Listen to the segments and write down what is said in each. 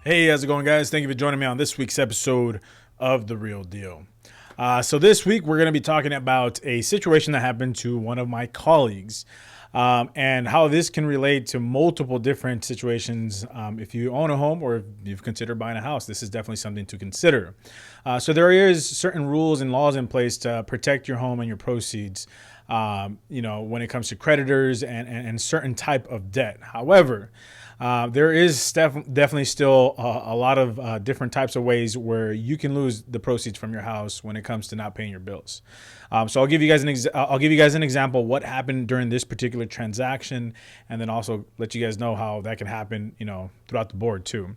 Hey, how's it going, guys? Thank you for joining me on this week's episode of The Real Deal. So this week, we're going to be talking about a situation that happened to one of my colleagues and how this can relate to multiple different situations. If you own a home or if you've considered buying a house, this is definitely something to consider. So there is certain rules and laws in place to protect your home and your proceeds, when it comes to creditors and certain type of debt. However, there is definitely still a lot of different types of ways where you can lose the proceeds from your house when it comes to not paying your bills. So I'll give you guys an example of what happened during this particular transaction, and then also let you guys know how that can happen, throughout the board too.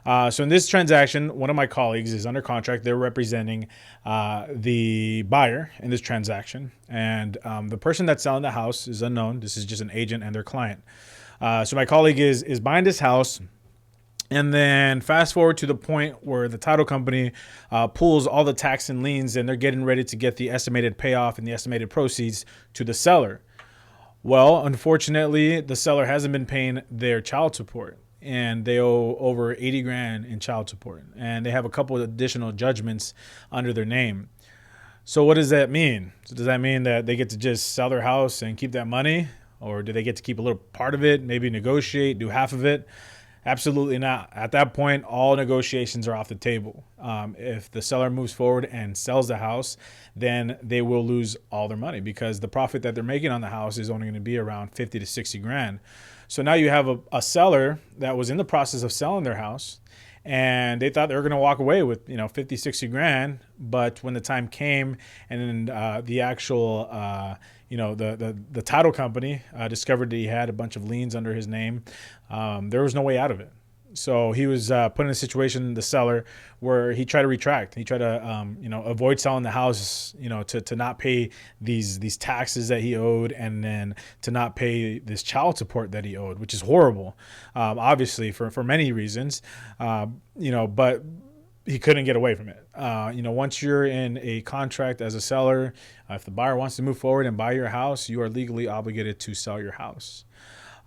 So in this transaction, one of my colleagues is under contract. They're representing the buyer in this transaction, and the person that's selling the house is unknown. This is just an agent and their client. So my colleague is buying this house, and then fast forward to the point where the title company pulls all the tax and liens, and they're getting ready to get the estimated payoff and the estimated proceeds to the seller. Well, unfortunately, the seller hasn't been paying their child support, and they owe over 80 grand in child support, and they have a couple of additional judgments under their name. So what does that mean? So does that mean that they get to just sell their house and keep that money? Or do they get to keep a little part of it, maybe negotiate, do half of it? Absolutely not. At that point, all negotiations are off the table. If the seller moves forward and sells the house, then they will lose all their money because the profit that they're making on the house is only going to be around 50 to 60 grand. So now you have a seller that was in the process of selling their house, and they thought they were going to walk away with 50, 60 grand. But when the time came, and then the actual the title company discovered that he had a bunch of liens under his name, there was no way out of it. So he was put in a situation, the seller, where he tried to retract. He tried to avoid selling the house, to not pay these taxes that he owed, and then to not pay this child support that he owed, which is horrible, obviously for many reasons, but he couldn't get away from it. Once you're in a contract as a seller, if the buyer wants to move forward and buy your house, you are legally obligated to sell your house.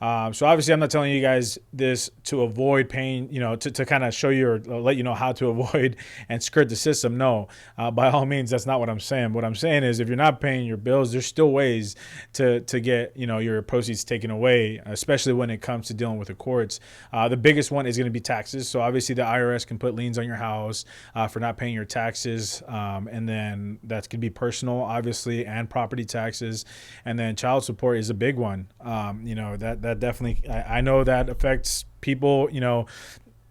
So obviously I'm not telling you guys this to avoid paying, to kind of show you or let you know how to avoid and skirt the system. No, by all means, that's not what I'm saying. What I'm saying is if you're not paying your bills, there's still ways to get, your proceeds taken away, especially when it comes to dealing with the courts. The biggest one is going to be taxes. So obviously the IRS can put liens on your house for not paying your taxes. And then that could be personal, obviously, and property taxes. And then child support is a big one. That definitely, I know that affects people,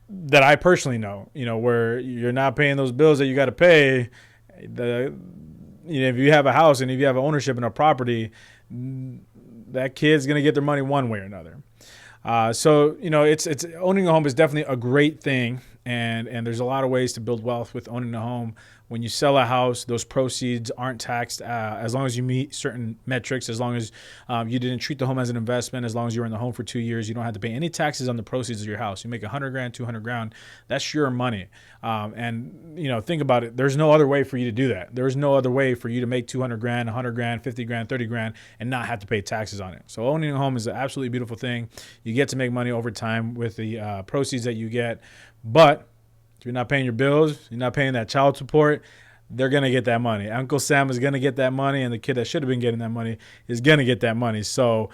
that I personally know, where you're not paying those bills that you got to pay. If you have a house and if you have ownership in a property, that kid's going to get their money one way or another. So it's owning a home is definitely a great thing. And there's a lot of ways to build wealth with owning a home. When you sell a house, those proceeds aren't taxed as long as you meet certain metrics, as long as you didn't treat the home as an investment, as long as you were in the home for 2 years, you don't have to pay any taxes on the proceeds of your house. You make 100 grand, 200 grand, that's your money. Think about it. There's no other way for you to do that. There's no other way for you to make 200 grand, 100 grand, 50 grand, 30 grand, and not have to pay taxes on it. So owning a home is an absolutely beautiful thing. You get to make money over time with the proceeds that you get. But if you're not paying your bills, you're not paying that child support, they're going to get that money. Uncle Sam is going to get that money, and the kid that should have been getting that money is going to get that money. So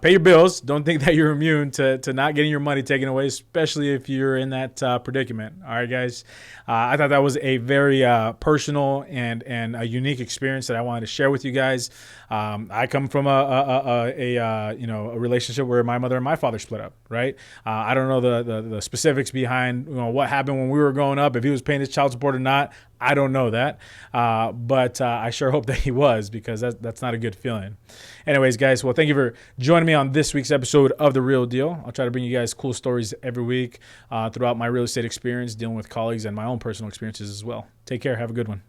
pay your bills. Don't think that you're immune to not getting your money taken away, especially if you're in that predicament. All right, guys. I thought that was a very personal and a unique experience that I wanted to share with you guys. I come from a relationship where my mother and my father split up, right? I don't know the specifics behind what happened when we were growing up, if he was paying his child support or not. I don't know that, but I sure hope that he was, because that's not a good feeling. Anyways, guys, well, thank you for joining me on this week's episode of The Real Deal. I'll try to bring you guys cool stories every week throughout my real estate experience, dealing with colleagues, and my own personal experiences as well. Take care. Have a good one.